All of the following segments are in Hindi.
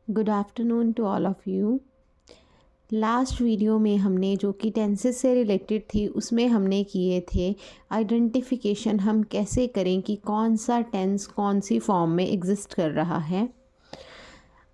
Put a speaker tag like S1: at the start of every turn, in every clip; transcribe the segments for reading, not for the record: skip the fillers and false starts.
S1: Good afternoon to all of you. Last video में हमने जो कि टेंसेस से रिलेटेड थी उसमें हमने किए थे आइडेंटिफिकेशन हम कैसे करें कि कौन सा टेंस कौन सी फॉर्म में एग्जिस्ट कर रहा है।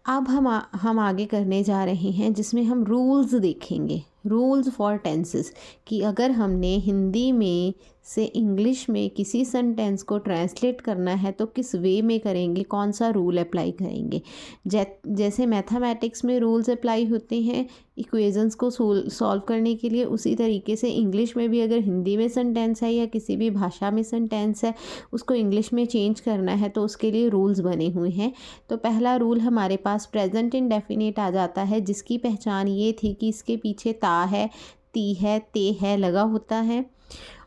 S1: अब हम आगे करने जा रहे हैं जिसमें हम रूल्स देखेंगे, रूल्स फॉर टेंसेस, कि अगर हमने हिंदी में से इंग्लिश में किसी सेंटेंस को ट्रांसलेट करना है तो किस वे में करेंगे, कौन सा रूल अप्लाई करेंगे। जैसे मैथमेटिक्स में रूल्स अप्लाई होते हैं इक्वेशंस को सॉल्व करने के लिए, उसी तरीके से इंग्लिश में भी अगर हिंदी में सेंटेंस है या किसी भी भाषा में सेंटेंस है उसको इंग्लिश में चेंज करना है तो उसके लिए रूल्स बने हुए हैं। तो पहला रूल हमारे पास प्रेजेंट इंडेफिनिट आ जाता है, जिसकी पहचान ये थी कि इसके पीछे ता है, ती है, ते है लगा होता है।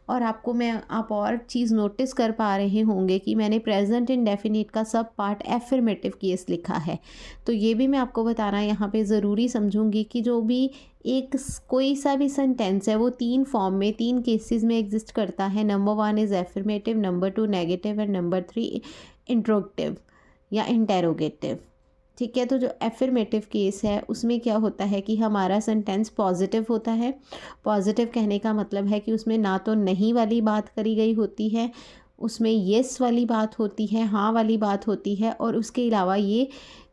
S1: और आप और चीज़ नोटिस कर पा रहे होंगे कि मैंने प्रेजेंट इंडेफिनिट का सब पार्ट एफर्मेटिव केस लिखा है। तो ये भी मैं आपको बताना यहाँ पे ज़रूरी समझूंगी कि जो भी कोई सा भी सेंटेंस है वो 3 फॉर्म में 3 केसेस में एग्जिस्ट करता है। Number 1 is affirmative, number 2 negative and number 3 interrogative या इंटेरोगेटिव। ठीक है, तो जो एफर्मेटिव केस है उसमें क्या होता है कि हमारा सेंटेंस पॉजिटिव होता है। पॉजिटिव कहने का मतलब है कि उसमें ना तो नहीं वाली बात करी गई होती है, उसमें येस वाली बात होती है, हाँ वाली बात होती है, और उसके अलावा ये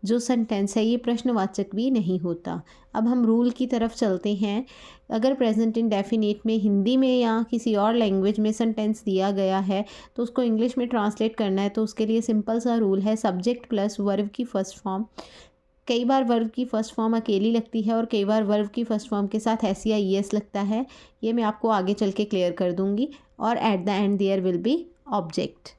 S1: जो सेंटेंस है ये प्रश्नवाचक भी नहीं होता। अब हम रूल की तरफ चलते हैं। अगर प्रेजेंट इंडेफिनिट में हिंदी में या किसी और लैंग्वेज में सेंटेंस दिया गया है तो उसको इंग्लिश में ट्रांसलेट करना है तो उसके लिए सिंपल सा रूल है सब्जेक्ट प्लस वर्ब की फर्स्ट फॉर्म। कई बार वर्ब की फ़र्स्ट फॉर्म अकेली लगती है और कई बार वर्ब की फ़र्स्ट फॉर्म के साथ एस या ईएस लगता है। ये मैं आपको आगे चल के क्लियर कर दूंगी। और at the end there will be object.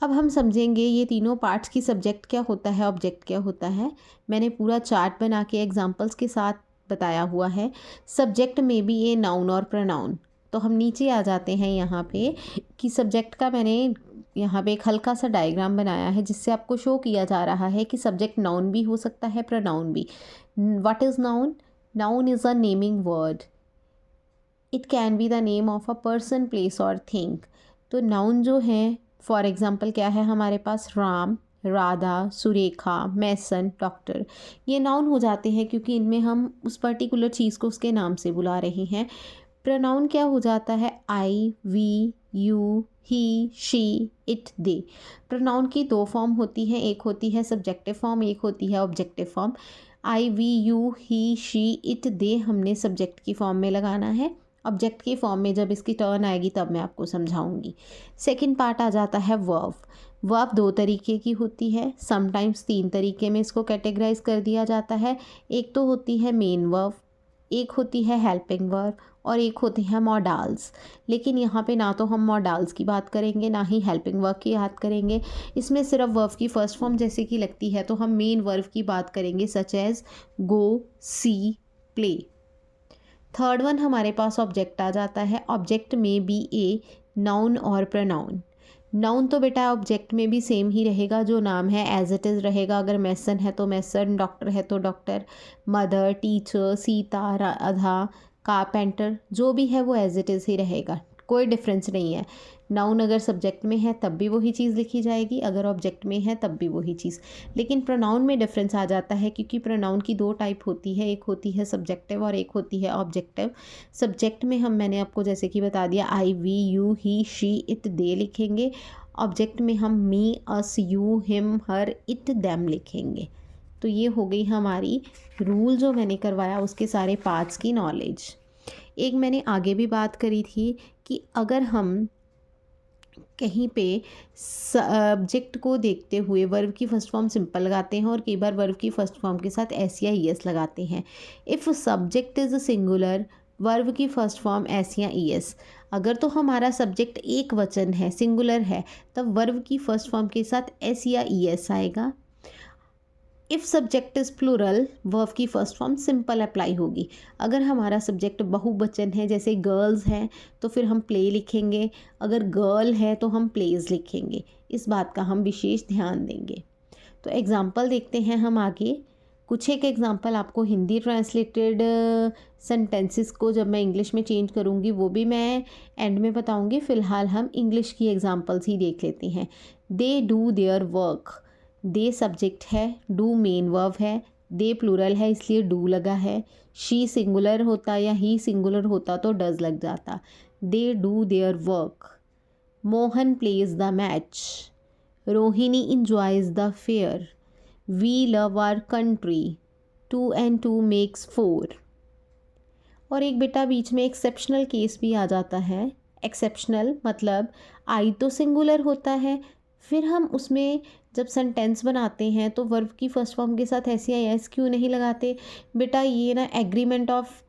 S1: अब हम समझेंगे ये तीनों पार्ट्स की सब्जेक्ट क्या होता है, ऑब्जेक्ट क्या होता है। मैंने पूरा चार्ट बना के एग्जांपल्स के साथ बताया हुआ है। सब्जेक्ट में भी ये नाउन और प्रोनाउन। तो हम नीचे आ जाते हैं यहाँ पे कि सब्जेक्ट का मैंने यहाँ पे एक हल्का सा डायग्राम बनाया है जिससे आपको शो किया जा रहा है कि सब्जेक्ट नाउन भी हो सकता है, प्रोनाउन भी। What is noun? Noun is a naming word. It can be the name of a person, place और थिंग। तो नाउन जो है फॉर एग्ज़ाम्पल क्या है हमारे पास, राम, राधा, सुरेखा, मैसन, डॉक्टर। ये नाउन हो जाते हैं क्योंकि इनमें हम उस पर्टिकुलर चीज़ को उसके नाम से बुला रहे हैं। प्रोनाउन क्या हो जाता है, I, we, you, he, she, it, they. Pronoun की 2 फॉर्म होती हैं, एक होती है सब्जेक्टिव फॉर्म, एक होती है objective form. I, we, you, he, she, it, they हमने सब्जेक्ट की फॉर्म में लगाना है। ऑब्जेक्ट की फॉर्म में जब इसकी टर्न आएगी तब मैं आपको समझाऊंगी। सेकंड पार्ट आ जाता है वर्ब। वर्ब 2 तरीके की होती है, समटाइम्स 3 तरीके में इसको कैटेगराइज कर दिया जाता है। एक तो होती है मेन वर्ब, एक होती है हेल्पिंग वर्ब और एक होती है मॉडल्स। लेकिन यहाँ पे ना तो हम मॉडल्स की बात करेंगे ना ही हेल्पिंग वर्ब की बात करेंगे। इसमें सिर्फ वर्ब की फर्स्ट फॉर्म जैसे कि लगती है तो हम मेन वर्ब की बात करेंगे, सच एज गो, सी, प्ले। थर्ड वन हमारे पास ऑब्जेक्ट आ जाता है। ऑब्जेक्ट में भी ए नाउन और प्रोनाउन। नाउन तो बेटा ऑब्जेक्ट में भी सेम ही रहेगा, जो नाम है एज इट इज़ रहेगा। अगर मैसन है तो मैसन, डॉक्टर है तो doctor, mother, teacher, Sita, Radha, carpenter, जो भी है वो एज इट इज़ ही रहेगा, कोई डिफरेंस नहीं है। नाउन अगर सब्जेक्ट में है तब भी वही चीज़ लिखी जाएगी, अगर ऑब्जेक्ट में है तब भी वही चीज़। लेकिन प्रोनाउन में डिफरेंस आ जाता है क्योंकि प्रोनाउन की 2 टाइप होती है, एक होती है सब्जेक्टिव और एक होती है ऑब्जेक्टिव। सब्जेक्ट में मैंने आपको जैसे कि बता दिया I, we, you, he, she, it, they लिखेंगे। ऑब्जेक्ट में हम me, us, you, him, her, it, them लिखेंगे। तो ये हो गई हमारी रूल जो मैंने करवाया उसके सारे पार्ट्स की नॉलेज। एक मैंने आगे भी बात करी थी कि अगर हम कहीं पे सब्जेक्ट को देखते हुए वर्ब की फर्स्ट फॉर्म सिंपल लगाते हैं और कई बार वर्ब की फर्स्ट फॉर्म के साथ एस या ई एस लगाते हैं। If subject is singular, verb की फर्स्ट फॉर्म एस या ई एस। अगर तो हमारा सब्जेक्ट एक वचन है, सिंगुलर है, तब वर्ब की फर्स्ट फॉर्म के साथ एस या ई एस आएगा। If subject is plural, verb की फर्स्ट फॉर्म सिंपल अप्लाई होगी। अगर हमारा सब्जेक्ट बहुवचन है जैसे गर्ल्स हैं तो फिर हम प्ले लिखेंगे, अगर गर्ल है तो हम प्लेज लिखेंगे। इस बात का हम विशेष ध्यान देंगे। तो एग्ज़ाम्पल देखते हैं हम आगे। कुछ एक एग्ज़ाम्पल आपको हिंदी ट्रांसलेटेड सेंटेंसेस को जब मैं इंग्लिश में चेंज करूँगी वो भी मैं एंड में बताऊँगी। फ़िलहाल हम इंग्लिश की एग्ज़ाम्पल्स ही देख लेते हैं। दे do their work. They subject है, डू मेन वर्ब है, दे प्लूरल है इसलिए डू लगा है, शी सिंगुलर होता या ही सिंगुलर होता तो डज लग जाता। They do their work. Mohan plays the match. Rohini enjoys the fair. We love our country. 2 and 2 makes 4। और एक बेटा बीच में एक्सेप्शनल केस भी आ जाता है। एक्सेप्शनल मतलब आई तो सिंगुलर होता है, फिर हम उसमें जब सेंटेंस बनाते हैं तो वर्ब की फर्स्ट फॉर्म के साथ ऐसे या एस क्यों नहीं लगाते बेटा? ये ना एग्रीमेंट ऑफ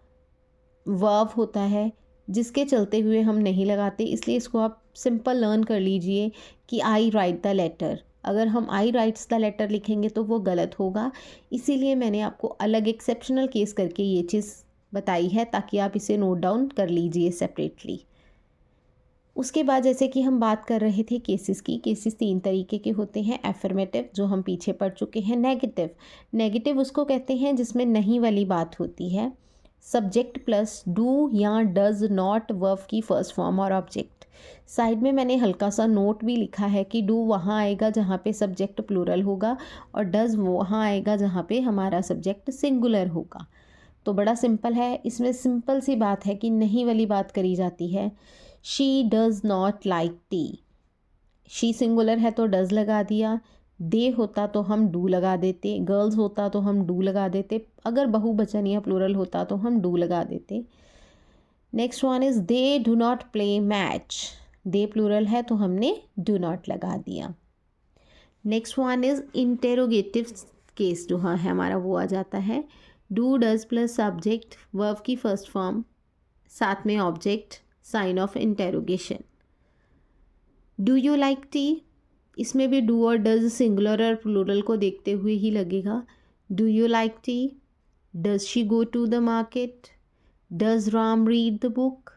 S1: वर्ब होता है जिसके चलते हुए हम नहीं लगाते, इसलिए इसको आप सिंपल लर्न कर लीजिए कि आई राइट द लेटर। अगर हम आई राइट्स द लेटर लिखेंगे तो वो गलत होगा, इसीलिए मैंने आपको अलग एक्सेप्शनल केस करके ये चीज़ बताई है ताकि आप इसे नोट डाउन कर लीजिए सेपरेटली। उसके बाद जैसे कि हम बात कर रहे थे केसेस की, केसेस 3 तरीके के होते हैं। एफर्मेटिव जो हम पीछे पढ़ चुके हैं। नेगेटिव, नेगेटिव उसको कहते हैं जिसमें नहीं वाली बात होती है। सब्जेक्ट प्लस डू या डज नॉट वर्ब की फर्स्ट फॉर्म और ऑब्जेक्ट। साइड में मैंने हल्का सा नोट भी लिखा है कि डू वहाँ आएगा जहाँ पे सब्जेक्ट प्लूरल होगा और डज वहाँ आएगा जहाँ पे हमारा सब्जेक्ट सिंगुलर होगा। तो बड़ा सिंपल है, इसमें सिंपल सी बात है कि नहीं वाली बात करी जाती है। She does not like T. She singular है तो डज़ लगा दिया, दे होता तो हम डू लगा देते, गर्ल्स होता तो हम डू लगा देते, अगर बहुवचन या प्लूरल होता तो हम डू लगा देते। Next one is they do not play match. They plural है तो हमने डू नॉट लगा दिया। Next one is interrogative case जो हाँ है हमारा वो आ जाता है। Do does plus subject, verb की फर्स्ट फॉर्म, साथ में object, sign of interrogation. Do you like tea, इसमें भी डू और डज सिंगुलर और प्लूरल को देखते हुए ही लगेगा। Do you like tea. Does she go to the market. Does Ram read the book.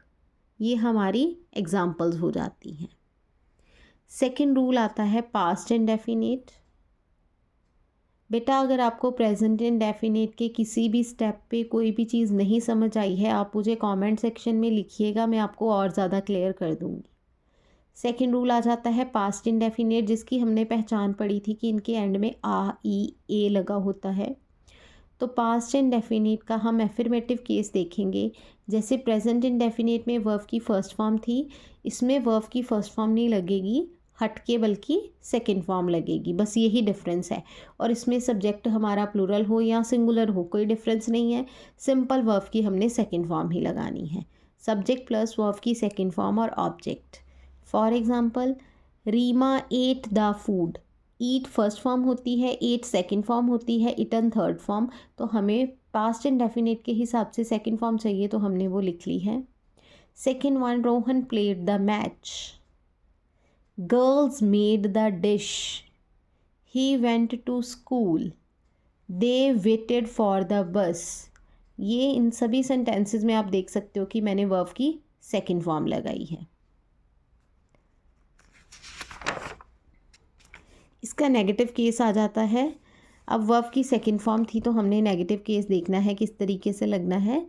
S1: ये हमारी एग्जाम्पल्स हो जाती हैं। सेकेंड रूल आता है पास्ट इंडेफिनिट। बेटा अगर आपको प्रेजेंट इंडेफिनिट के किसी भी स्टेप पे कोई भी चीज़ नहीं समझ आई है आप मुझे कमेंट सेक्शन में लिखिएगा, मैं आपको और ज़्यादा क्लियर कर दूँगी। सेकेंड रूल आ जाता है पास्ट इंडेफिनिट, जिसकी हमने पहचान पड़ी थी कि इनके एंड में आ ई ए लगा होता है। तो पास्ट इंडेफिनिट का हम एफर्मेटिव केस देखेंगे। जैसे प्रेजेंट इंडेफिनिट में वर्ब की फर्स्ट फॉर्म थी, इसमें वर्ब की फर्स्ट फॉर्म नहीं लगेगी हट के, बल्कि सेकेंड फॉर्म लगेगी, बस यही डिफरेंस है। और इसमें सब्जेक्ट हमारा प्लूरल हो या सिंगुलर हो कोई डिफरेंस नहीं है, सिंपल वर्ब की हमने सेकेंड फॉर्म ही लगानी है। सब्जेक्ट प्लस वर्ब की सेकेंड फॉर्म और object. For example Reema ate the food. Eat first form होती है, एट सेकेंड फॉर्म होती है, इटन थर्ड फॉर्म। तो हमें पास्ट इंडेफिनिट के हिसाब से सेकेंड फॉर्म चाहिए तो हमने वो लिख ली है। Second one, Rohan played the match. Girls made the dish. He went to school. They waited for the bus. ये इन सभी सेंटेंसेस में आप देख सकते हो कि मैंने वर्ब की सेकेंड फॉर्म लगाई है। इसका नेगेटिव केस आ जाता है। अब वर्ब की सेकंड फॉर्म थी तो हमने नेगेटिव केस देखना है किस तरीके से लगना है।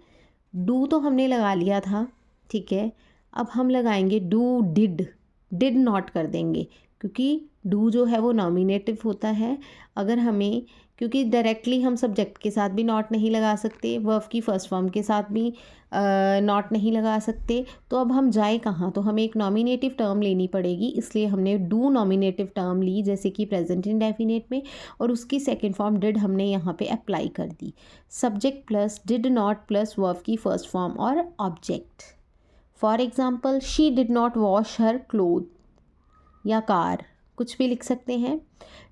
S1: डू तो हमने लगा लिया था, ठीक है। अब हम लगाएंगे डू डिड। डिड नॉट कर देंगे क्योंकि डू जो है वो नॉमिनेटिव होता है। अगर हमें, क्योंकि डायरेक्टली हम सब्जेक्ट के साथ भी नॉट नहीं लगा सकते, वर्ब की फर्स्ट फॉर्म के साथ भी नॉट नहीं लगा सकते, तो अब हम जाए कहाँ? तो हमें एक नॉमिनेटिव टर्म लेनी पड़ेगी, इसलिए हमने डू नॉमिनेटिव टर्म ली जैसे कि प्रेजेंट इंडेफिनिट में, और उसकी सेकेंड फॉर्म डिड हमने यहाँ पे अप्लाई कर दी। Subject plus did not plus verb की फर्स्ट फॉर्म और object. For example she did not wash her cloth या कार, कुछ भी लिख सकते हैं।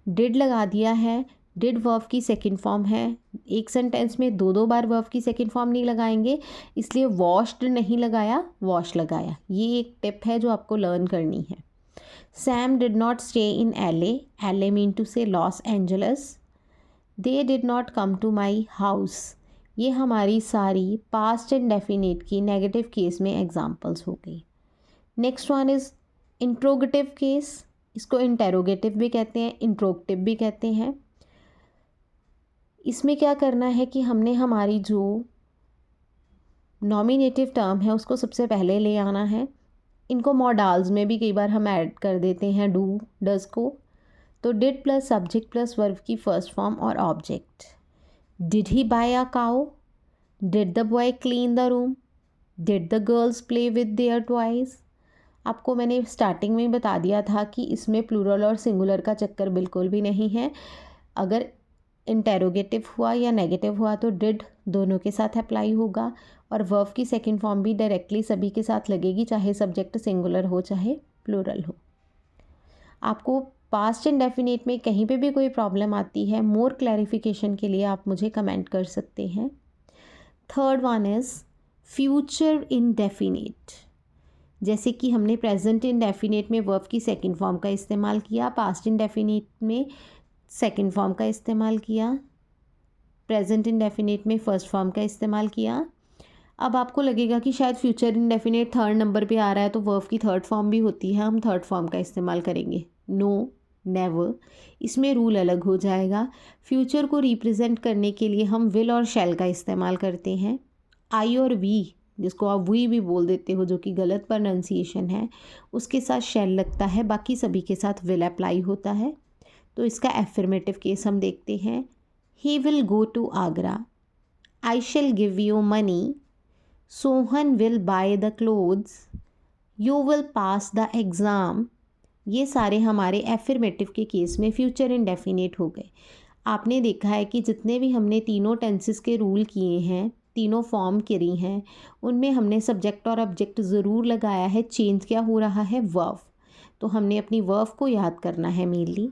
S1: डिड लगा दिया है, डिड वर्ब की सेकंड फॉर्म है। एक सेंटेंस में दो बार वर्ब की सेकंड फॉर्म नहीं लगाएंगे, इसलिए वॉश्ड नहीं लगाया, वॉश लगाया। ये एक टिप है जो आपको लर्न करनी है। Sam did not stay in LA. LA mean to say Los Angeles. They did not come to my house. ये हमारी सारी पास्ट इंडेफिनिट की नेगेटिव केस में एग्जाम्पल्स हो गई। Next one is interrogative case. इसको इंटेरोगेटिव भी कहते हैं, इंट्रोगेटिव भी कहते हैं। इसमें क्या करना है कि हमने हमारी जो नॉमिनेटिव टर्म है उसको सबसे पहले ले आना है। इनको मॉडल्स में भी कई बार हम ऐड कर देते हैं डू डज को। तो did plus subject plus verb की फर्स्ट फॉर्म और object. Did he buy a cow, did the boy clean the room, did the girls play with their toys. आपको मैंने स्टार्टिंग में ही बता दिया था कि इसमें प्लूरल और सिंगुलर का चक्कर बिल्कुल भी नहीं है। अगर इंटेरोगेटिव हुआ या नेगेटिव हुआ तो डिड दोनों के साथ अप्लाई होगा, और वर्ब की सेकंड फॉर्म भी डायरेक्टली सभी के साथ लगेगी, चाहे सब्जेक्ट सिंगुलर हो चाहे प्लूरल हो। आपको पास्ट इंडेफिनिट में कहीं पे भी कोई प्रॉब्लम आती है, मोर क्लैरिफिकेशन के लिए आप मुझे कमेंट कर सकते हैं। Third one is future indefinite. जैसे कि हमने प्रेजेंट इंडेफिनिट में वर्ब की सेकंड फॉर्म का इस्तेमाल किया, पास्ट इंडेफिनिट में सेकंड फॉर्म का इस्तेमाल किया, प्रेजेंट इंडेफिनिट में फर्स्ट फॉर्म का इस्तेमाल किया। अब आपको लगेगा कि शायद फ्यूचर इंडेफिनिट थर्ड नंबर पे आ रहा है तो वर्ब की थर्ड फॉर्म भी होती है, हम थर्ड फॉर्म का इस्तेमाल करेंगे। नो, नेवर, इसमें रूल अलग हो जाएगा। फ्यूचर को रिप्रेजेंट करने के लिए हम विल और शैल का इस्तेमाल करते हैं। आई और वी, जिसको आप वी भी बोल देते हो, जो कि गलत प्रोनाउंसिएशन है, उसके साथ शैल लगता है, बाकी सभी के साथ विल अप्लाई होता है। तो इसका एफर्मेटिव केस हम देखते हैं। He will go to Agra, I shall give you money, Sohan will buy the clothes, you will pass the exam. ये सारे हमारे एफर्मेटिव के केस में फ्यूचर इंडेफिनिट हो गए। आपने देखा है कि जितने भी हमने तीनों टेंसेस के रूल किए हैं, तीनों फॉर्म करी हैं, उनमें हमने सब्जेक्ट और ऑब्जेक्ट ज़रूर लगाया है, चेंज क्या हो रहा है, वर्ब। तो हमने अपनी वर्ब को याद करना है mainly.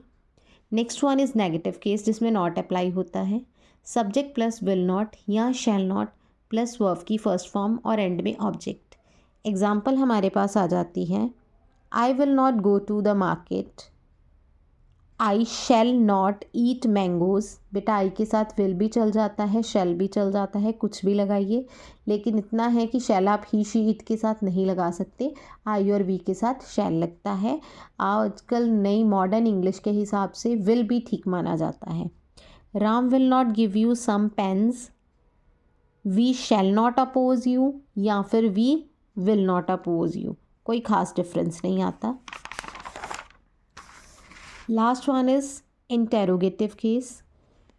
S1: Next one is negative case, जिसमें नॉट अप्लाई होता है। सब्जेक्ट प्लस विल नॉट या शैल नॉट प्लस वर्ब की फर्स्ट फॉर्म और एंड में ऑब्जेक्ट। एग्जाम्पल हमारे पास आ जाती है, I will not go to the market, I shall not eat mangoes. बेटा आई के साथ विल भी चल जाता है, शैल भी चल जाता है, कुछ भी लगाइए, लेकिन इतना है कि शैल आप ही शी इट के साथ नहीं लगा सकते, आई और वी के साथ शैल लगता है। आजकल नई मॉडर्न इंग्लिश के हिसाब से विल भी ठीक माना जाता है। Ram will not give you some pens, we shall not oppose you, या फिर we will not oppose you, कोई ख़ास डिफरेंस नहीं आता। Last one is interrogative case.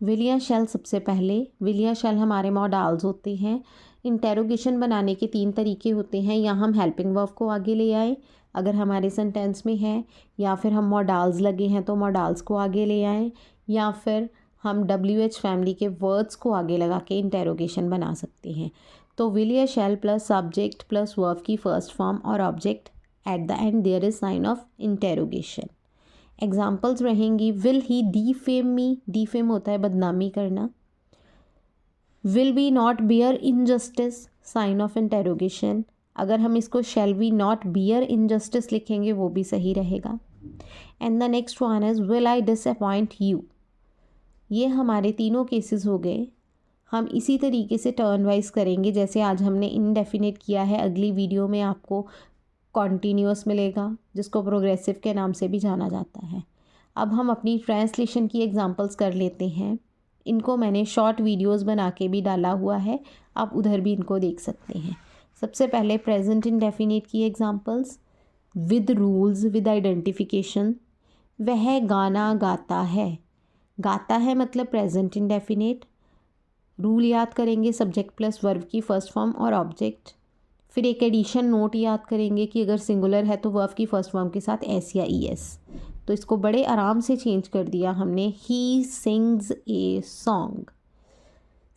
S1: Will या शैल सबसे पहले। विल या शैल हमारे मॉडल्स होते हैं। इंटेरोगेशन बनाने के 3 तरीके होते हैं, या हम हेल्पिंग वर्ब को आगे ले आए अगर हमारे सेंटेंस में है, या फिर हम मॉडल्स लगे हैं तो मॉडल्स को आगे ले आएँ, या फिर हम WH फैमिली के वर्ड्स को आगे लगा के इंटेरोगेशन बना सकते हैं। तो विल या shall plus subject plus verb की फर्स्ट फॉर्म और object, at the end there is sign of interrogation. Examples रहेंगी, will he defame me, defame होता है बदनामी करना। Will we not bear injustice, sign of interrogation. अगर हम इसको shall we not bear injustice लिखेंगे वो भी सही रहेगा। And the next one is will I disappoint you. ये हमारे तीनों केसेस हो गए। हम इसी तरीके से टर्न वाइज करेंगे, जैसे आज हमने इनडेफिनिट किया है। अगली वीडियो में आपको कॉन्टीन्यूअस मिलेगा, जिसको प्रोग्रेसिव के नाम से भी जाना जाता है। अब हम अपनी ट्रांसलेशन की एग्जांपल्स कर लेते हैं। इनको मैंने शॉर्ट वीडियोस बना के भी डाला हुआ है, आप उधर भी इनको देख सकते हैं। सबसे पहले प्रेजेंट इंडेफिनिट की examples. With rules, with identification. वह गाना गाता है, गाता है मतलब प्रेजेंट इंडेफिनिट। रूल याद करेंगे, सब्जेक्ट प्लस वर्ब की फर्स्ट फॉर्म और ऑब्जेक्ट। फिर एक एडिशन नोट याद करेंगे कि अगर सिंगुलर है तो वर्ब की फर्स्ट फॉर्म के साथ एस या ES। तो इसको बड़े आराम से चेंज कर दिया हमने, he sings a song.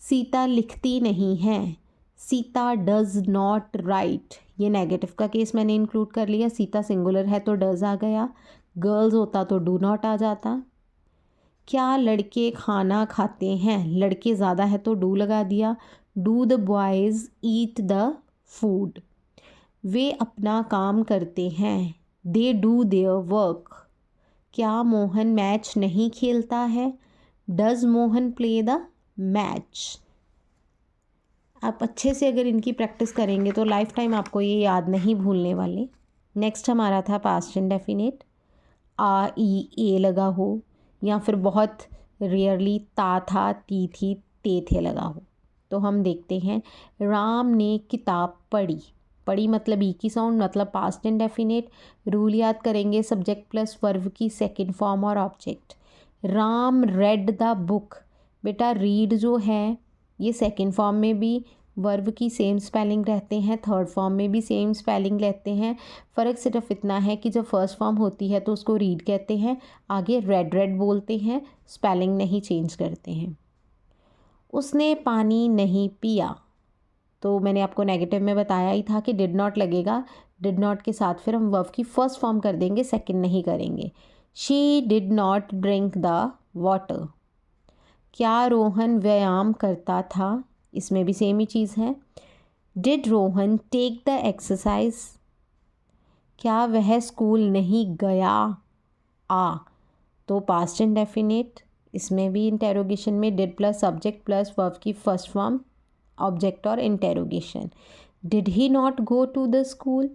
S1: Sita लिखती नहीं है, सीता डज नॉट राइट। ये नेगेटिव का केस मैंने इंक्लूड कर लिया, सीता सिंगुलर है तो डज आ गया, गर्ल्स होता तो डू नॉट आ जाता। क्या लड़के खाना खाते हैं, लड़के ज़्यादा है तो डू लगा दिया, do the boys eat the food. वे अपना काम करते हैं, दे डू देयर वर्क। क्या मोहन मैच नहीं खेलता है, does Mohan play the match. आप अच्छे से अगर इनकी प्रैक्टिस करेंगे तो लाइफ टाइम आपको ये याद नहीं भूलने वाले। नेक्स्ट हमारा था पास्ट इंडेफिनिट। आ ई ए लगा हो, या फिर बहुत रेयरली ता था ती थी ते थे लगा हो। तो हम देखते हैं, राम ने किताब पढ़ी, पड़ी मतलब ई की साउंड, मतलब पास्ट इंडेफिनिट। रूल याद करेंगे, सब्जेक्ट प्लस वर्ब की सेकंड फॉर्म और object. Ram read the book, बेटा रीड जो है ये सेकंड फॉर्म में भी वर्ब की सेम स्पेलिंग रहते हैं, थर्ड फॉर्म में भी सेम स्पेलिंग रहते हैं। फ़र्क सिर्फ इतना है कि जब फर्स्ट फॉर्म होती है तो उसको रीड कहते हैं, आगे रेड रेड बोलते हैं, स्पेलिंग नहीं चेंज करते हैं। उसने पानी नहीं पिया, तो मैंने आपको नेगेटिव में बताया ही था कि डिड नॉट लगेगा, डिड नॉट के साथ फिर हम वर्ब की फर्स्ट फॉर्म कर देंगे, सेकंड नहीं करेंगे। She did not drink the water, क्या रोहन व्यायाम करता था, इसमें भी सेम ही चीज़ है। Did Rohan take the exercise, क्या वह स्कूल नहीं गया, तो पास्ट इंडेफिनिट, इसमें भी इंटेरोगेशन में did plus subject plus verb की फर्स्ट फॉर्म, ऑब्जेक्ट और interrogation. Did he not go to the school,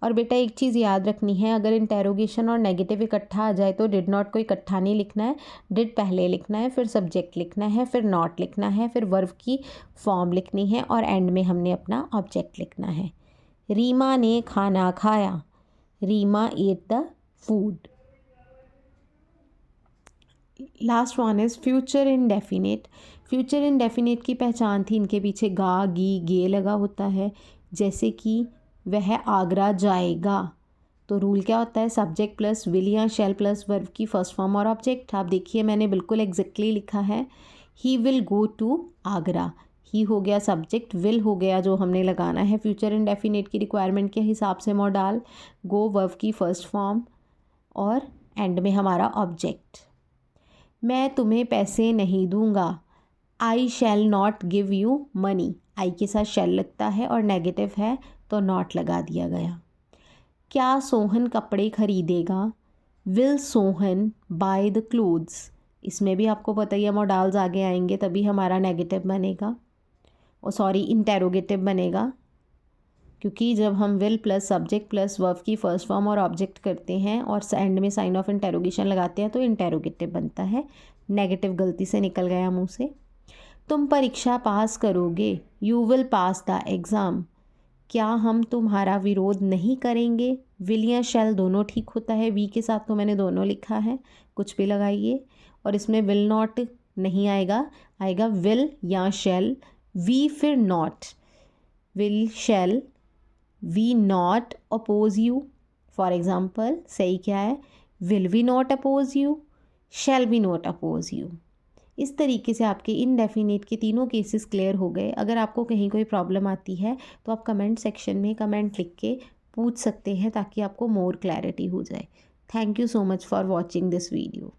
S1: और बेटा एक चीज़ याद रखनी है, अगर इंटेरोगेशन और नेगेटिव इकट्ठा आ जाए तो डिड नॉट को इकट्ठा नहीं लिखना है, डिड पहले लिखना है, फिर सब्जेक्ट लिखना है, फिर नॉट लिखना है, फिर वर्ब की फॉर्म लिखनी है और एंड में हमने अपना ऑब्जेक्ट लिखना है। रीमा ने खाना खाया, Reema ate the food. Last one is future indefinite. Future indefinite की पहचान थी, इनके पीछे गा गी गे लगा होता है, जैसे कि वह आगरा जाएगा, तो रूल क्या होता है, सब्जेक्ट प्लस विल या शैल प्लस वर्ब की फर्स्ट फॉर्म और ऑब्जेक्ट। आप देखिए मैंने बिल्कुल एग्जैक्टली लिखा है, he will go to Agra, he हो गया सब्जेक्ट, विल हो गया जो हमने लगाना है फ्यूचर इंडेफिनिट की रिक्वायरमेंट के हिसाब से मॉडल, गो वर्ब की फर्स्ट फॉर्म और एंड में हमारा ऑब्जेक्ट। मैं तुम्हें पैसे नहीं दूंगा, I shall not give you money, I के साथ शैल लगता है और नेगेटिव है तो नॉट लगा दिया गया। क्या सोहन कपड़े खरीदेगा, will Sohan bye the clothes, इसमें भी आपको पता ही है मॉडल्स आगे आएंगे तभी हमारा नेगेटिव बनेगा, और सॉरी इंटेरोगेटिव बनेगा, क्योंकि जब हम will plus subject plus verb की फर्स्ट फॉर्म और ऑब्जेक्ट करते हैं और एंड में साइन ऑफ इंटेरोगेशन लगाते हैं तो इंटेरोगेटिव बनता है। नेगेटिव गलती से निकल गया मुंह से। तुम परीक्षा पास करोगे, you will pass the exam, क्या हम तुम्हारा विरोध नहीं करेंगे, विल या शैल दोनों ठीक होता है, वी के साथ तो मैंने दोनों लिखा है, कुछ भी लगाइए, और इसमें विल नॉट नहीं आएगा, आएगा विल या शैल, वी फिर not, will shall we not oppose you, for example सही क्या है, will we not oppose you, shall we not oppose you. इस तरीके से आपके इनडेफिनिट के तीनों केसेस क्लियर हो गए। अगर आपको कहीं कोई प्रॉब्लम आती है तो आप कमेंट सेक्शन में कमेंट लिख के पूछ सकते हैं ताकि आपको मोर क्लैरिटी हो जाए। Thank you so much for watching this video.